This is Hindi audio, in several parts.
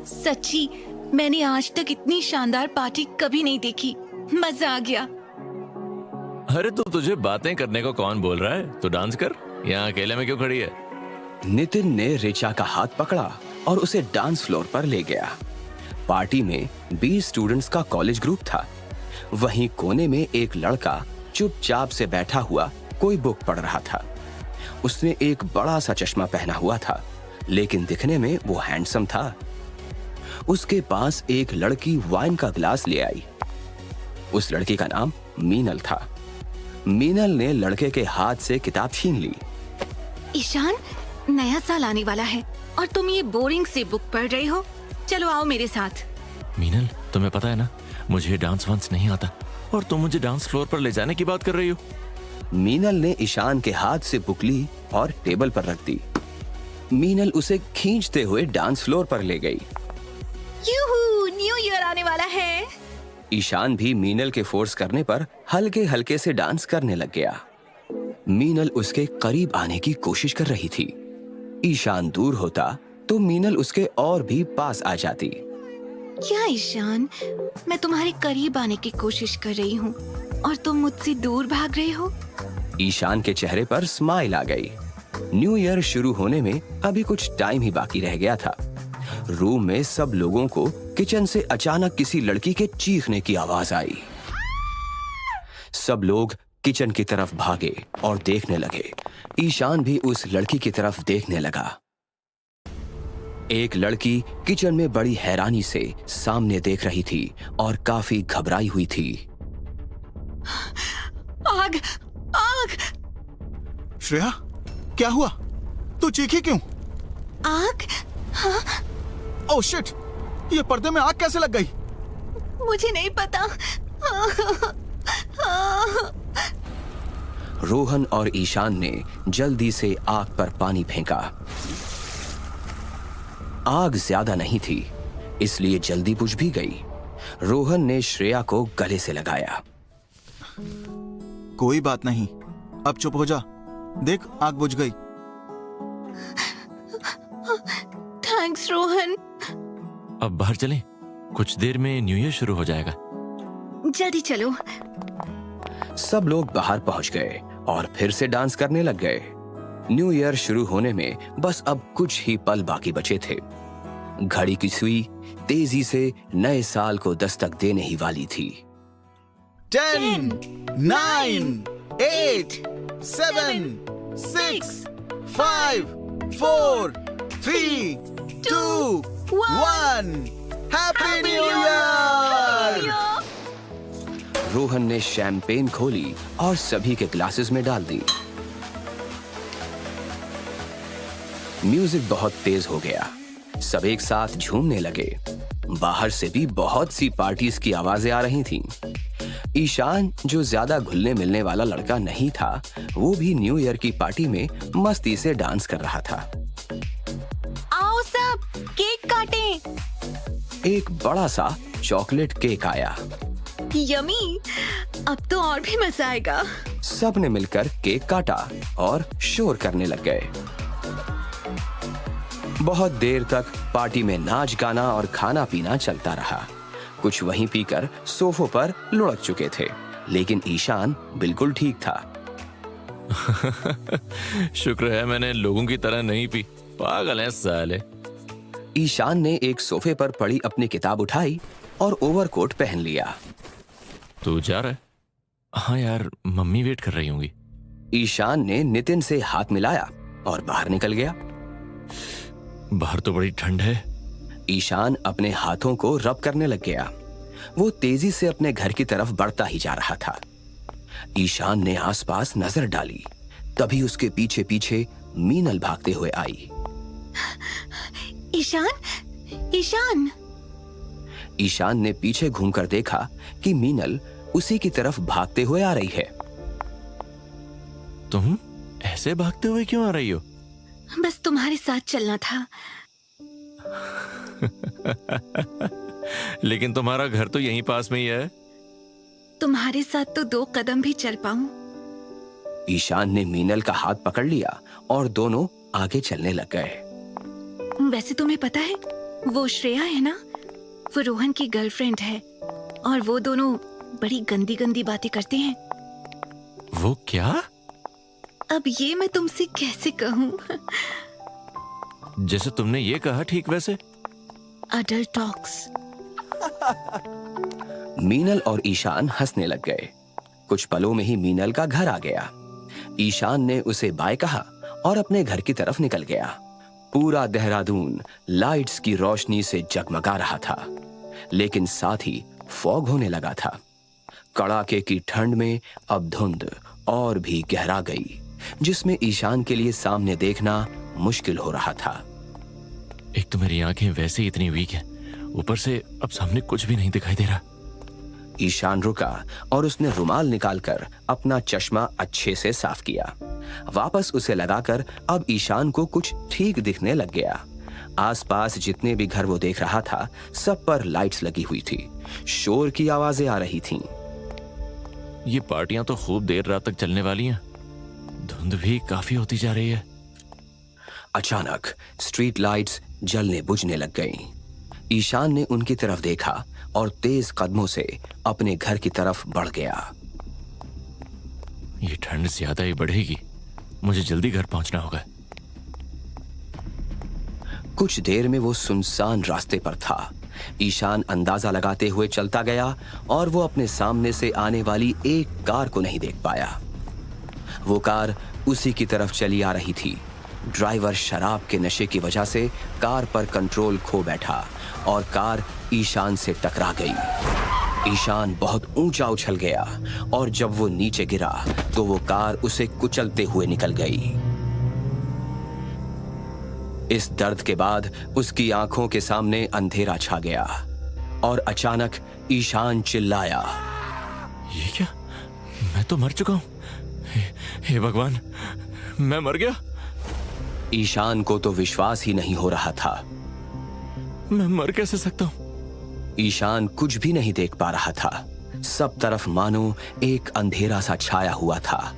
सच्ची मैंने आज तक इतनी शानदार पार्टी कभी नहीं देखी। मजा आ गया। अरे तो तुझे बातें करने को कौन बोल रहा है? तू डांस कर। यहाँ अकेले में क्यों खड़ी है? नितिन ने ऋचा का हाथ पकड़ा और उसे डांस फ्लोर पर ले गया। पार्टी में 20 स्टूडेंट्स का कॉलेज ग्रुप था। वहीं कोने में एक लड़का चुपचाप से बैठा हुआ कोई बुक पढ़ रहा था। उसने एक बड़ा सा चश्मा पहना हुआ था, लेकिन दिखने में वो हैंडसम था। उसके पास एक लड़की वाइन का गिलास ले आई। उस लड़की का नाम मीनल था। मीनल ने लड़के के हाथ से किताब छीन ली। ईशान, नया साल आने वाला है और तुम ये बोरिंग सी बुक पढ़ रहे हो। चलो आओ मेरे साथ। मीनल, तुम्हें पता है ना, मुझे डांस वांस नहीं आता और तुम मुझे डांस फ्लोर पर ले जाने की बात कर रही हो। मीनल ने ईशान के हाथ से बुक ली और टेबल पर रख दी। मीनल उसे खींचते हुए डांस फ्लोर पर ले गई। यूहू, न्यू ईयर आने वाला है। ईशान भी मीनल के फोर्स करने पर हल्के हल्के से डांस करने लग गया। मीनल उसके करीब आने की कोशिश कर रही थी। ईशान दूर होता तो मीनल उसके और भी पास आ जाती। क्या ईशान, मैं तुम्हारे करीब आने की कोशिश कर रही हूँ और तुम मुझसे दूर भाग रहे हो। ईशान के चेहरे पर स्माइल आ गई। न्यू ईयर शुरू होने में अभी कुछ टाइम ही बाकी रह गया था। रूम में सब लोगों को किचन से अचानक किसी लड़की के चीखने की आवाज आई। सब लोग किचन की तरफ भागे और देखने लगे। ईशान भी उस लड़की की तरफ देखने लगा। एक लड़की किचन में बड़ी हैरानी से सामने देख रही थी और काफी घबराई हुई थी। आग, आग! श्रेया, क्या हुआ? तू चीखी क्यों? आग? हाँ? Oh shit! ये पर्दे में आग कैसे लग गई? मुझे नहीं पता। रोहन और ईशान ने जल्दी से आग पर पानी फेंका। आग ज्यादा नहीं थी, इसलिए जल्दी बुझ भी गई। रोहन ने श्रेया को गले से लगाया। कोई बात नहीं, अब चुप हो जा। देख, आग बुझ गई। थैंक्स रोहन। अब बाहर चलें? कुछ देर में न्यू ईयर शुरू हो जाएगा। जल्दी चलो। सब लोग बाहर पहुंच गए और फिर से डांस करने लग गए। न्यू ईयर शुरू होने में बस अब कुछ ही पल बाकी बचे थे। घड़ी की सुई तेजी से नए साल को दस्तक देने ही वाली थी। 10, 9, 8, 7, 6, 5, 4, 3, 2, 1। Happy new year! रोहन ने शैंपेन खोली और सभी के ग्लासेस में डाल दी। म्यूजिक बहुत तेज हो गया। सब एक साथ झूमने लगे। बाहर से भी बहुत सी पार्टीज की आवाजें आ रही थीं। ईशान, जो ज्यादा घुलने मिलने वाला लड़का नहीं था, वो भी न्यू ईयर की पार्टी में मस्ती से डांस कर रहा था। आओ सब, केक काटें। एक बड़ा सा चॉकलेट केक आया। यमी, अब तो और भी मजा आएगा। सब ने मिलकर केक काटा और शोर करने लग गए। बहुत देर तक पार्टी में नाच गाना और खाना पीना चलता रहा। कुछ वहीं पीकर सोफों पर लुढ़क चुके थे, लेकिन ईशान बिल्कुल ठीक था। शुक्र है मैंने लोगों की तरह नहीं पी। पागल है साले। ईशान ने एक सोफे पर पड़ी अपनी किताब उठाई और ओवरकोट पहन लिया। तू जा रहा है? हाँ यार, मम्मी वेट कर रही होंगी। ईशान ने नितिन से हाथ मिलाया और बाहर निकल गया। बाहर तो बड़ी ठंड है। ईशान अपने हाथों को रब करने लग गया। वो तेजी से अपने घर की तरफ बढ़ता ही जा रहा था। ईशान ने आसपास नजर डाली, तभी उसके पीछे पीछे मीनल भागते हुए आई। ईशान, ईशान! ईशान ने पीछे घूमकर देखा कि मीनल उसी की तरफ भागते हुए आ रही है। तुम ऐसे भागते हुए क्यों आ रही हो? बस तुम्हारे साथ चलना था। लेकिन तुम्हारा घर तो यहीं पास में ही है। तुम्हारे साथ तो 2 कदम भी चल पाऊं। ईशान ने मीनल का हाथ पकड़ लिया और दोनों आगे चलने लग गए। वैसे तुम्हें पता है, वो श्रेया है ना, वो रोहन की गर्लफ्रेंड है और वो दोनों बड़ी गंदी गंदी बातें करते हैं। वो क्या? अब ये मैं तुमसे कैसे कहूँ? जैसे तुमने ये कहा ठीक वैसे। Adult talks. मीनल और ईशान हंसने लग गए। कुछ पलों में ही मीनल का घर आ गया। ईशान ने उसे बाय कहा और अपने घर की तरफ निकल गया। पूरा देहरादून लाइट्स की रोशनी से जगमगा रहा था, लेकिन साथ ही फॉग होने लगा था। कड़ाके की ठंड में अब धुंध और भी गहरा गई, जिसमें ईशान के लिए सामने देखना मुश्किल हो रहा था। एक तो मेरी आंखें वैसे ही इतनी वीक है, ऊपर से अब सामने कुछ भी नहीं दिखाई दे रहा। ईशान रुका और उसने रुमाल निकालकर अपना चश्मा अच्छे से साफ किया। वापस उसे लगाकर अब ईशान को कुछ ठीक दिखने लग गया। आसपास जितने भी घर वो देख रहा था, सब पर लाइट्स लगी हुई थी। शोर की आवाजें आ रही थीं। ये पार्टियां तो खूब देर रात तक चलने वाली हैं। धुंध भी काफी होती जा रही है। अचानक स्ट्रीट लाइट्स जलने बुझने लग गईं। ईशान ने उनकी तरफ देखा और तेज कदमों से अपने घर की तरफ बढ़ गया। ये ठंड ज्यादा ही बढ़ेगी, मुझे जल्दी घर पहुंचना होगा। कुछ देर में वो सुनसान रास्ते पर था। ईशान अंदाजा लगाते हुए चलता गया और वो अपने सामने से आने वाली एक कार को नहीं देख पाया। वो कार उसी की तरफ चली आ रही थी। ड्राइवर शराब के नशे की वजह से कार पर कंट्रोल खो बैठा और कार ईशान से टकरा गई। ईशान बहुत ऊंचा उछल गया और जब वो नीचे गिरा तो वो कार उसे कुचलते हुए निकल गई। इस दर्द के बाद उसकी आंखों के सामने अंधेरा छा गया और अचानक ईशान चिल्लाया, ये क्या? मैं तो मर चुका हूं। हे भगवान, मैं मर गया। ईशान को तो विश्वास ही नहीं हो रहा था। मैं मर कैसे सकता हूं? ईशान कुछ भी नहीं देख पा रहा था। सब तरफ मानो एक अंधेरा सा छाया हुआ था।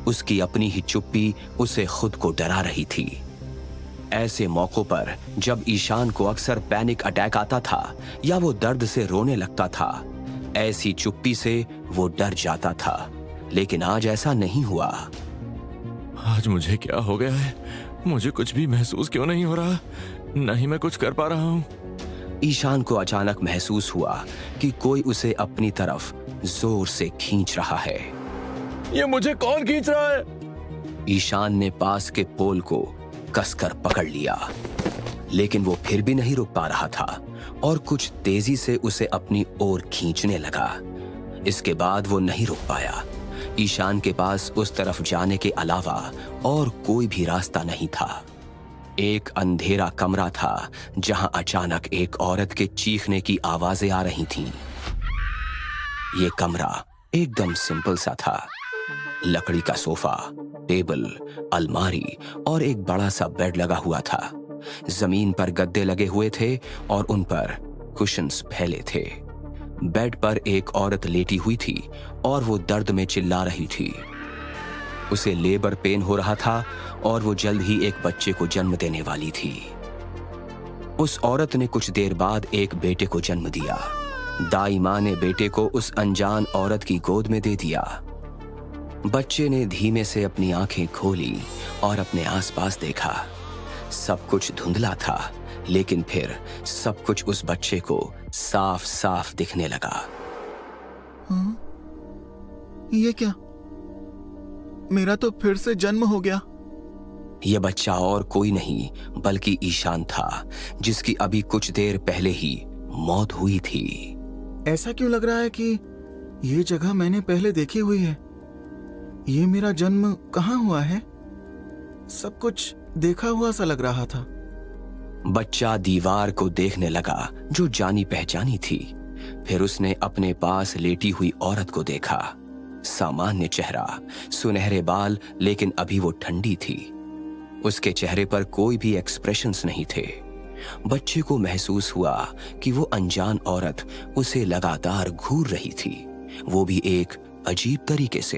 उसकी अपनी ही चुप्पी उसे खुद को डरा रही थी। ऐसे मौकों पर जब ईशान को अक्सर पैनिक अटैक आता था या वो दर्द से रोने लगता था, ऐसी चुप्पी से वो डर जाता था। लेकिन आज ऐसा नहीं हुआ। आज मुझे क्या हो गया है? मुझे कुछ भी महसूस क्यों नहीं हो रहा? नहीं मैं कुछ कर पा रहा हूं। ईशान को अचानक महसूस हुआ कि कोई उसे अपनी तरफ जोर से खींच रहा है। ये मुझे कौन खींच रहा है? ईशान ने पास के पोल को कसकर पकड़ लिया, लेकिन वो फिर भी नहीं रुक पा रहा था और कुछ तेजी से उसे अपनी ओर खींचने लगा। इसके बाद वो नहीं रुक पाया। ईशान के पास उस तरफ जाने के अलावा और कोई भी रास्ता नहीं था। एक अंधेरा कमरा था जहां अचानक एक औरत के चीखने की आवाजें आ रही थीं। ये कमरा एकदम सिंपल सा था। लकड़ी का सोफा, टेबल, अलमारी और एक बड़ा सा बेड लगा हुआ था। जमीन पर गद्दे लगे हुए थे और उन पर कुशन्स फैले थे। बेड पर एक औरत लेटी हुई थी और वो दर्द में चिल्ला रही थी। उसे लेबर पेन हो रहा था और वो जल्द ही एक बच्चे को जन्म देने वाली थी। उस औरत ने कुछ देर बाद एक बेटे को जन्म दिया। दाई माँ ने बेटे को उस अनजान औरत की गोद में दे दिया। बच्चे ने धीमे से अपनी आंखें खोली और अपने आसपास देखा। सब कुछ धुंधला था, लेकिन फिर सब कुछ उस बच्चे को साफ साफ दिखने लगा। ये क्या? मेरा तो फिर से जन्म हो गया। यह बच्चा और कोई नहीं बल्कि ईशान था, जिसकी अभी कुछ देर पहले ही मौत हुई थी। ऐसा क्यों लग रहा है कि ये जगह मैंने पहले देखी हुई है? ये मेरा जन्म कहाँ हुआ है? सब कुछ देखा हुआ सा लग रहा था। बच्चा दीवार को देखने लगा जो जानी पहचानी थी। फिर उसने अपने पास लेटी हुई औरत को देखा। सामान्य चेहरा, सुनहरे बाल, लेकिन अभी वो ठंडी थी। उसके चेहरे पर कोई भी एक्सप्रेशंस नहीं थे। बच्चे को महसूस हुआ कि वो अनजान औरत उसे लगातार घूर रही थी, वो भी एक अजीब तरीके से।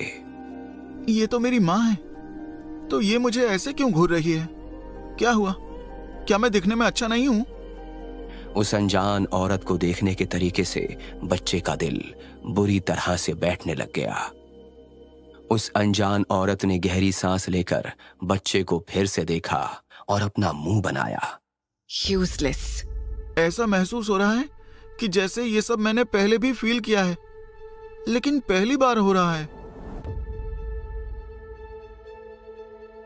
ये तो मेरी माँ है, तो ये मुझे ऐसे क्यों घूर रही है? क्या हुआ? क्या मैं दिखने में अच्छा नहीं हूं? उस अनजान औरत को देखने के तरीके से बच्चे का दिल बुरी तरह से बैठने लग गया। उस अनजान औरत ने गहरी सांस लेकर बच्चे को फिर से देखा और अपना मुंह बनाया। यूजलेस। ऐसा महसूस हो रहा है कि जैसे ये सब मैंने पहले भी फील किया है, लेकिन पहली बार हो रहा है।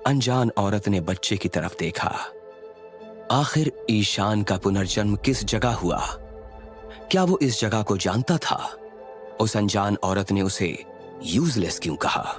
अनजान औरत ने बच्चे की तरफ देखा। आखिर ईशान का पुनर्जन्म किस जगह हुआ? क्या वो इस जगह को जानता था? उस अनजान औरत ने उसे यूजलेस क्यों कहा?